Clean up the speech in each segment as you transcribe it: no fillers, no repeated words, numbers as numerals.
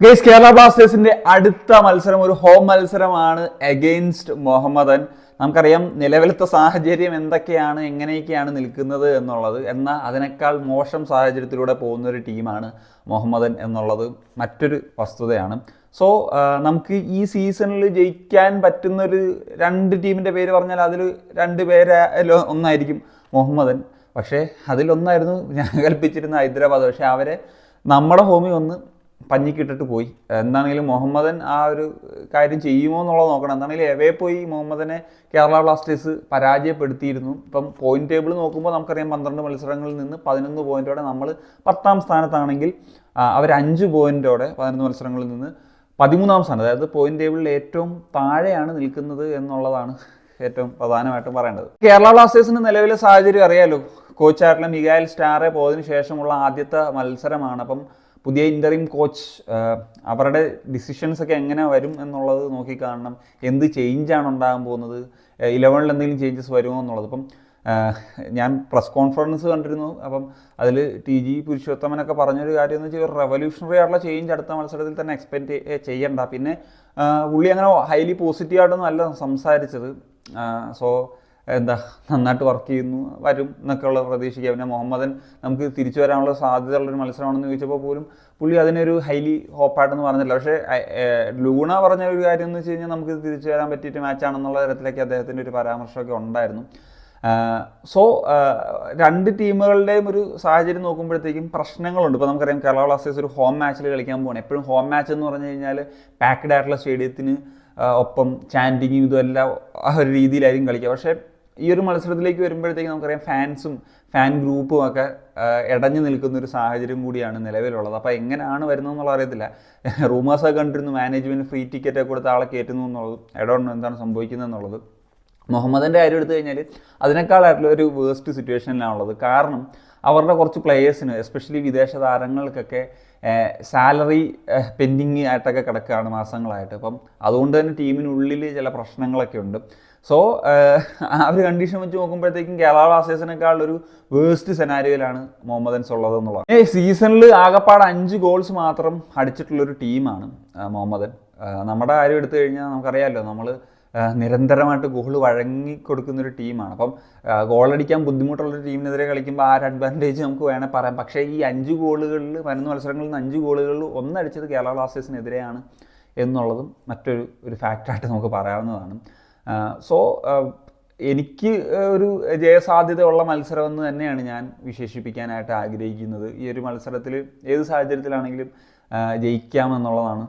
Guys, Kerala ബ്ലാസ്റ്റേഴ്സിന്റെ അടുത്ത മത്സരം ഒരു ഹോം മത്സരമാണ് അഗെയിൻസ്റ്റ് മുഹമ്മദൻ. നമുക്കറിയാം നിലവിലത്തെ സാഹചര്യം എന്തൊക്കെയാണ്, എങ്ങനെയൊക്കെയാണ് നിൽക്കുന്നത് എന്നുള്ളത്. എന്നാൽ അതിനേക്കാൾ മോശം സാഹചര്യത്തിലൂടെ പോകുന്ന ഒരു ടീമാണ് മുഹമ്മദൻ എന്നുള്ളത് മറ്റൊരു വസ്തുതയാണ്. സോ നമുക്ക് ഈ സീസണിൽ ജയിക്കാൻ പറ്റുന്നൊരു രണ്ട് ടീമിൻ്റെ പേര് പറഞ്ഞാൽ അതിൽ രണ്ട് പേര് ഒന്നായിരിക്കും മുഹമ്മദൻ. പക്ഷേ അതിലൊന്നായിരുന്നു ഞാൻ കൽപ്പിച്ചിരുന്ന ഹൈദരാബാദ്. പക്ഷേ അവരെ നമ്മുടെ ഹോമിൽ ഒന്ന് പഞ്ഞിക്കിട്ടിട്ട് പോയി. എന്താണെങ്കിലും മുഹമ്മദൻ ആ ഒരു കാര്യം ചെയ്യുമോ എന്നുള്ളത് നോക്കണം. എന്താണെങ്കിലും എവേ പോയി മുഹമ്മദനെ കേരള ബ്ലാസ്റ്റേഴ്സ് പരാജയപ്പെടുത്തിയിരുന്നു. ഇപ്പം പോയിന്റ് ടേബിൾ നോക്കുമ്പോൾ നമുക്കറിയാം 12 മത്സരങ്ങളിൽ നിന്ന് 11 പോയിന്റോടെ നമ്മൾ 10ാം സ്ഥാനത്താണെങ്കിൽ അവർ 5 പോയിന്റോടെ 11 മത്സരങ്ങളിൽ നിന്ന് 13ാം സ്ഥാനം, അതായത് പോയിന്റ് ടേബിളിൽ ഏറ്റവും താഴെയാണ് നിൽക്കുന്നത് എന്നുള്ളതാണ് ഏറ്റവും പ്രധാനമായിട്ടും പറയേണ്ടത്. കേരള ബ്ലാസ്റ്റേഴ്സിന് നിലവിലെ സാഹചര്യം അറിയാലോ. കോച്ചായിട്ടുള്ള മിഗായൽ സ്റ്റാറെ പോയതിനു ശേഷമുള്ള ആദ്യത്തെ മത്സരമാണ്. അപ്പം പുതിയ ഇൻ്ററിം കോച്ച് അവരുടെ ഡിസിഷൻസ് ഒക്കെ എങ്ങനെ വരും എന്നുള്ളത് നോക്കിക്കാണണം. എന്ത് ചേഞ്ചാണ് ഉണ്ടാകാൻ പോകുന്നത്, 11ൽ എന്തെങ്കിലും ചേഞ്ചസ് വരുമോ എന്നുള്ളത്. അപ്പം ഞാൻ പ്രസ് കോൺഫറൻസ് കണ്ടിരുന്നു. അപ്പം അതിൽ TG പുരുഷോത്തമനൊക്കെ പറഞ്ഞൊരു കാര്യം എന്ന് വെച്ചാൽ ഒരു റെവല്യൂഷണറി ആയിട്ടുള്ള ചേഞ്ച് അടുത്ത മത്സരത്തിൽ തന്നെ എക്സ്പെക്റ്റ് ചെയ്യണ്ട. പിന്നെ പുള്ളി അങ്ങനെ ഹൈലി പോസിറ്റീവായിട്ടൊന്നും അല്ല സംസാരിച്ചത്. സോ നന്നായിട്ട് വർക്ക് ചെയ്യുന്നു, വരും എന്നൊക്കെ ഉള്ള പ്രതീക്ഷിക്കുക. പിന്നെ മുഹമ്മദൻ നമുക്ക് തിരിച്ചു വരാനുള്ള സാധ്യതയുള്ളൊരു മത്സരമാണെന്ന് ചോദിച്ചപ്പോൾ പോലും പുള്ളി അതിനൊരു ഹൈലി ഹോപ്പായിട്ടൊന്നും പറഞ്ഞില്ല. പക്ഷേ ലൂണ പറഞ്ഞ ഒരു കാര്യം എന്ന് വെച്ച് കഴിഞ്ഞാൽ നമുക്ക് തിരിച്ചു വരാൻ പറ്റിയിട്ട് മാച്ചാണെന്നുള്ള തരത്തിലേക്ക് അദ്ദേഹത്തിൻ്റെ ഒരു പരാമർശമൊക്കെ ഉണ്ടായിരുന്നു. സോ രണ്ട് ടീമുകളുടെയും ഒരു സാഹചര്യം നോക്കുമ്പോഴത്തേക്കും പ്രശ്നങ്ങളുണ്ട്. ഇപ്പോൾ നമുക്കറിയാം കേരള ബ്ലാസ്റ്റേഴ്സ് ഒരു ഹോം മാച്ചിൽ കളിക്കാൻ പോകണം. എപ്പോഴും ഹോം മാച്ച് എന്ന് പറഞ്ഞു കഴിഞ്ഞാൽ പാക്ഡ് ആയിട്ടുള്ള സ്റ്റേഡിയത്തിന് ഒപ്പം ചാൻറ്റിങ്ങും ഇതുമെല്ലാം ആ ഒരു രീതിയിലായിരിക്കും കളിക്കുക. പക്ഷേ ഈ ഒരു മത്സരത്തിലേക്ക് വരുമ്പോഴത്തേക്കും നമുക്കറിയാം ഫാൻസും ഫാൻ ഗ്രൂപ്പും ഒക്കെ ഇടഞ്ഞു നിൽക്കുന്ന ഒരു സാഹചര്യം കൂടിയാണ് നിലവിലുള്ളത്. അപ്പോൾ എങ്ങനെയാണ് വരുന്നതെന്നുള്ള അറിയത്തില്ല. റൂമേഴ്സൊക്കെ കണ്ടിരുന്നു മാനേജ്മെൻറ്റ് ഫ്രീ ടിക്കറ്റൊക്കെ കൊടുത്ത് ആളെ കയറ്റുന്നു എന്നുള്ളത്. ഇടപെടണം എന്താണ് സംഭവിക്കുന്നത് എന്നുള്ളത്. മുഹമ്മദിൻ്റെ കാര്യം എടുത്തു കഴിഞ്ഞാൽ അതിനേക്കാളായിട്ടുള്ള ഒരു വേസ്റ്റ് സിറ്റുവേഷനിലാണുള്ളത്. കാരണം അവരുടെ കുറച്ച് പ്ലെയേഴ്സിന് എസ്പെഷ്യലി വിദേശ താരങ്ങൾക്കൊക്കെ സാലറി പെൻഡിങ് ആയിട്ടൊക്കെ കിടക്കുകയാണ് മാസങ്ങളായിട്ട്. അപ്പം അതുകൊണ്ട് തന്നെ ടീമിനുള്ളിൽ ചില പ്രശ്നങ്ങളൊക്കെ ഉണ്ട്. സോ ആ ഒരു കണ്ടീഷൻ വെച്ച് നോക്കുമ്പോഴത്തേക്കും കേരള ബ്ലാസ്റ്റേഴ്സിനേക്കാളൊരു വേസ്റ്റ് സെനാരിയോയിലാണ് മുഹമ്മദൻസ് ഉള്ളത് എന്നുള്ളത്. സീസണിൽ ആകെപ്പാട് 5 ഗോൾസ് മാത്രം അടിച്ചിട്ടുള്ളൊരു ടീമാണ് മുഹമ്മദൻ. നമ്മുടെ കാര്യം എടുത്തു കഴിഞ്ഞാൽ നമുക്കറിയാമല്ലോ, നമ്മൾ നിരന്തരമായിട്ട് ഗോൾ വഴങ്ങിക്കൊടുക്കുന്നൊരു ടീമാണ്. അപ്പം ഗോളടിക്കാൻ ബുദ്ധിമുട്ടുള്ളൊരു ടീമിനെതിരെ കളിക്കുമ്പോൾ ആ ഒരു അഡ്വാൻറ്റേജ് നമുക്ക് വേണേൽ പറയാം. പക്ഷേ ഈ 5 ഗോളുകളിൽ 11 മത്സരങ്ങളിൽ നിന്ന് 5 ഗോളുകളിൽ ഒന്നടിച്ചത് കേരള ബ്ലാസ്റ്റേഴ്സിനെതിരെയാണ് എന്നുള്ളതും മറ്റൊരു ഫാക്റ്റായിട്ട് നമുക്ക് പറയാവുന്നതാണ്. സോ എനിക്ക് ഒരു ജയസാധ്യതയുള്ള മത്സരമെന്ന് തന്നെയാണ് ഞാൻ വിശേഷിപ്പിക്കാനായിട്ട് ആഗ്രഹിക്കുന്നത്. ഈ ഒരു മത്സരത്തിൽ ഏത് സാഹചര്യത്തിലാണെങ്കിലും ജയിക്കാമെന്നുള്ളതാണ്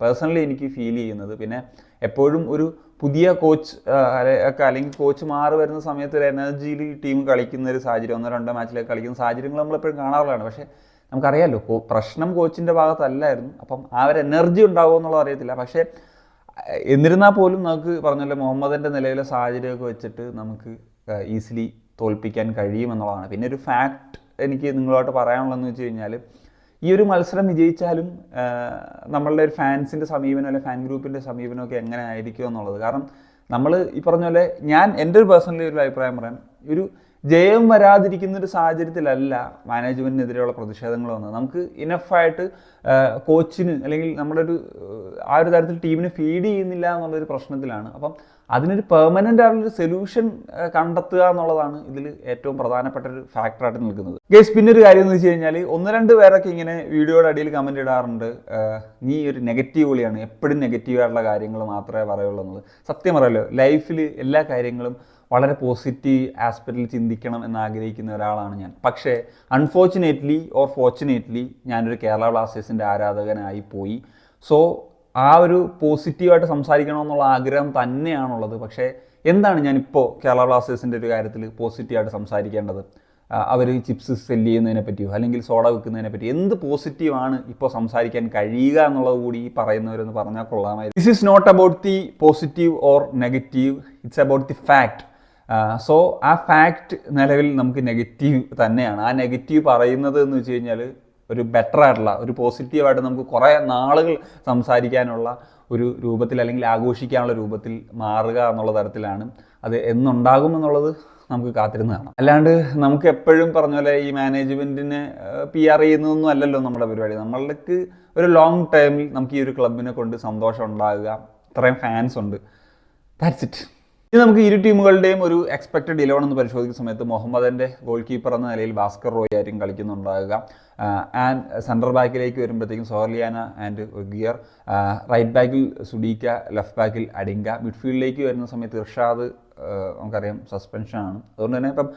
പേഴ്സണലി എനിക്ക് ഫീൽ ചെയ്യുന്നത്. പിന്നെ എപ്പോഴും ഒരു പുതിയ കോച്ച് ഒക്കെ അല്ലെങ്കിൽ കോച്ച് മാറി വരുന്ന സമയത്ത് ഒരു എനർജിയിൽ ടീം കളിക്കുന്ന ഒരു സാഹചര്യം, 1-2 മാച്ചിലൊക്കെ കളിക്കുന്ന സാഹചര്യങ്ങൾ നമ്മളെപ്പോഴും കാണാറുള്ളതാണ്. പക്ഷേ നമുക്കറിയാമല്ലോ പ്രശ്നം കോച്ചിൻ്റെ ഭാഗത്തല്ലായിരുന്നു. അപ്പം ആ ഒരു എനർജി ഉണ്ടാവുമോ എന്നുള്ളത് അറിയത്തില്ല. പക്ഷേ എന്നിരുന്നാൽ പോലും നമുക്ക് പറഞ്ഞല്ലോ മുഹമ്മദിൻ്റെ നിലവിലെ സാഹചര്യമൊക്കെ വെച്ചിട്ട് നമുക്ക് ഈസിലി തോൽപ്പിക്കാൻ കഴിയുമെന്നുള്ളതാണ്. പിന്നെ ഒരു ഫാക്റ്റ് എനിക്ക് നിങ്ങളുമായിട്ട് പറയാനുള്ളതെന്ന് വെച്ച് കഴിഞ്ഞാൽ ഈ ഒരു മത്സരം വിജയിച്ചാലും നമ്മളുടെ ഒരു ഫാൻസിൻ്റെ സമീപനം അല്ലെങ്കിൽ ഫാൻ ഗ്രൂപ്പിൻ്റെ സമീപനമൊക്കെ എങ്ങനെ ആയിരിക്കും എന്നുള്ളത്. കാരണം നമ്മൾ ഈ പറഞ്ഞ പോലെ എൻ്റെ ഒരു പേഴ്സണലി ഒരു അഭിപ്രായം പറയാം, ഒരു ജയം വരാതിരിക്കുന്നൊരു സാഹചര്യത്തിലല്ല മാനേജ്മെൻറ്റിനെതിരെയുള്ള പ്രതിഷേധങ്ങൾ വന്നത്. നമുക്ക് ഇനഫായിട്ട് കോച്ചിന് അല്ലെങ്കിൽ നമ്മുടെ ആ ഒരു തരത്തിൽ ടീമിന് ഫീഡ് ചെയ്യുന്നില്ല എന്നുള്ളൊരു പ്രശ്നത്തിലാണ്. അപ്പം അതിനൊരു പെർമനൻ്റ് ആയിട്ടുള്ളൊരു സൊല്യൂഷൻ കണ്ടെത്തുക എന്നുള്ളതാണ് ഇതിൽ ഏറ്റവും പ്രധാനപ്പെട്ട ഒരു ഫാക്ടറായിട്ട് നിൽക്കുന്നത്. ഗൈസ്, പിന്നെ ഒരു കാര്യം എന്ന് വെച്ച് കഴിഞ്ഞാൽ 1-2 പേരൊക്കെ ഇങ്ങനെ വീഡിയോയുടെ അടിയിൽ കമൻറ്റ് ഇടാറുണ്ട്, നീ ഒരു നെഗറ്റീവ് വിളിയാണ്, എപ്പോഴും നെഗറ്റീവായിട്ടുള്ള കാര്യങ്ങൾ മാത്രമേ പറയുള്ളൂ എന്നുള്ളത്. സത്യം പറയല്ലോ, ലൈഫിൽ എല്ലാ കാര്യങ്ങളും വളരെ പോസിറ്റീവ് ആസ്പെക്റ്റിൽ ചിന്തിക്കണം എന്നാഗ്രഹിക്കുന്ന ഒരാളാണ് ഞാൻ. പക്ഷേ അൺഫോർച്ചുനേറ്റ്ലി ഓർ ഫോർച്ചുനേറ്റ്ലി ഞാനൊരു കേരള ബ്ലാസ്റ്റേഴ്സിൻ്റെ ആരാധകനായി പോയി. സോ ആ ഒരു പോസിറ്റീവായിട്ട് സംസാരിക്കണമെന്നുള്ള ആഗ്രഹം തന്നെയാണുള്ളത്. പക്ഷേ എന്താണ് ഞാനിപ്പോൾ കേരള ബ്ലാസ്റ്റേഴ്സിൻ്റെ ഒരു കാര്യത്തിൽ പോസിറ്റീവായിട്ട് സംസാരിക്കേണ്ടത്? അവർ ചിപ്സ് സെല്ല് ചെയ്യുന്നതിനെ പറ്റിയോ അല്ലെങ്കിൽ സോഡ വിൽക്കുന്നതിനെ പറ്റി എന്ത് പോസിറ്റീവാണ് ഇപ്പോൾ സംസാരിക്കാൻ കഴിയുക എന്നുള്ളത് കൂടി ഈ പറയുന്നവരെന്ന് പറഞ്ഞാൽ കൊള്ളാമായിരുന്നു. This is not about the positive or negative, it's about the fact. So ആ ഫാക്റ്റ് നിലവിൽ നമുക്ക് നെഗറ്റീവ് തന്നെയാണ്. ആ നെഗറ്റീവ് പറയുന്നത് എന്ന് വെച്ച് കഴിഞ്ഞാൽ ഒരു ബെറ്റർ ആയിട്ടുള്ള ഒരു പോസിറ്റീവായിട്ട് നമുക്ക് കുറേ നാളുകൾ സംസാരിക്കാനുള്ള ഒരു രൂപത്തിൽ അല്ലെങ്കിൽ ആഘോഷിക്കാനുള്ള രൂപത്തിൽ മാറുക എന്നുള്ള തരത്തിലാണ്. അത് എന്നുണ്ടാകുമെന്നുള്ളത് നമുക്ക് കാത്തിരുന്ന് കാണാം. അല്ലാണ്ട് നമുക്ക് എപ്പോഴും പറഞ്ഞ പോലെ ഈ മാനേജ്മെൻറ്റിനെ PR ചെയ്യുന്നതൊന്നും അല്ലല്ലോ നമ്മുടെ പരിപാടി. നമ്മൾക്ക് ഒരു ലോങ് ടൈമിൽ നമുക്ക് ഈ ഒരു ക്ലബിനെ കൊണ്ട് സന്തോഷം ഉണ്ടാകുക, ഇത്രയും ഫാൻസ് ഉണ്ട്, ദാറ്റ്സ് ഇറ്റ്. ഇനി നമുക്ക് ഇരു ടീമുകളുടെയും ഒരു എക്സ്പെക്റ്റഡ് 11 എന്ന് പരിശോധിക്കുന്ന സമയത്ത് മുഹമ്മദൻ്റെ ഗോൾ കീപ്പർ എന്ന നിലയിൽ ഭാസ്കർ റോയ് ആയിരിക്കും കളിക്കുന്നുണ്ടാകുക. ആൻഡ് സെൻട്രൽ ബാക്കിലേക്ക് വരുമ്പോഴത്തേക്കും സോർലിയാന ആൻഡ് ഒഗിയർ, റൈറ്റ് ബാക്കിൽ സുഡീക്ക, ലെഫ്റ്റ് ബാക്കിൽ അഡിങ്ക, മിഡ്ഫീൽഡിലേക്ക് വരുന്ന സമയത്ത് ഇർഷാദ് നമുക്കറിയാം സസ്പെൻഷനാണ്, അതുകൊണ്ട് തന്നെ ഇപ്പം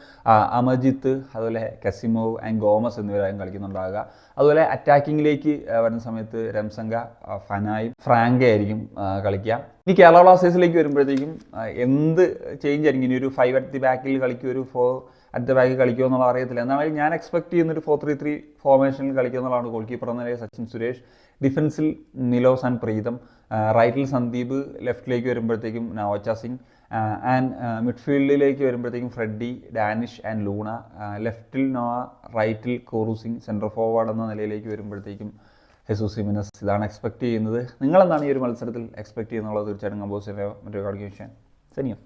അമജിത്ത്, അതുപോലെ കസിമോവ് ആൻഡ് ഗോമസ് എന്നിവരായും കളിക്കുന്നുണ്ടാകുക. അതുപോലെ അറ്റാക്കിങ്ങിലേക്ക് വരുന്ന സമയത്ത് രംസംഗ, ഫനായി, ഫ്രാങ്കെ ആയിരിക്കും കളിക്കുക. ഇനി കേരള ബ്ലാസ്റ്റേഴ്സിലേക്ക് വരുമ്പോഴത്തേക്കും എന്ത് ചേഞ്ച് ആയിരിക്കും, ഇനി ഒരു 5 അറ്റ് ദി ബാക്കിൽ കളിക്കും, ഒരു 4 അറ്റ് ദി ബാക്കിൽ കളിക്കുമോ എന്നുള്ളത് അറിയത്തില്ല. എന്നാലും ഞാൻ എക്സ്പെക്ട് ചെയ്യുന്നൊരു 4-3-3 ഫോർമേഷനിൽ കളിക്കുക എന്നുള്ളതാണ്. ഗോൾ കീപ്പർ എന്ന നിലയിൽ സച്ചിൻ സുരേഷ്, ഡിഫൻസിൽ നിലോസ് ആൻഡ് പ്രീതം, റൈറ്റിൽ സന്ദീപ്, ലെഫ്റ്റിലേക്ക് വരുമ്പോഴത്തേക്കും നവോച്ച സിംഗ്, ആൻഡ് മിഡ്ഫീൽഡിലേക്ക് വരുമ്പോഴത്തേക്കും ഫ്രെഡി, ഡാനിഷ് ആൻഡ് ലൂണ, ലെഫ്റ്റിൽ നോവ, റൈറ്റിൽ കോറു സിംഗ്, സെൻട്രൽ ഫോർവേഡ് എന്ന നിലയിലേക്ക് വരുമ്പോഴത്തേക്കും ഹെസൂസ് ഹിമെനസ്. ഇതാണ് എക്സ്പെക്ട് ചെയ്യുന്നത്. നിങ്ങളെന്താണ് ഈ ഒരു മത്സരത്തിൽ എക്സ്പെക്ട് ചെയ്യുന്നുള്ളത്? തീർച്ചയായിട്ടും കമ്പോസിൻ്റെ മറ്റൊരു കാണിക്കാൻ സെനിയോ.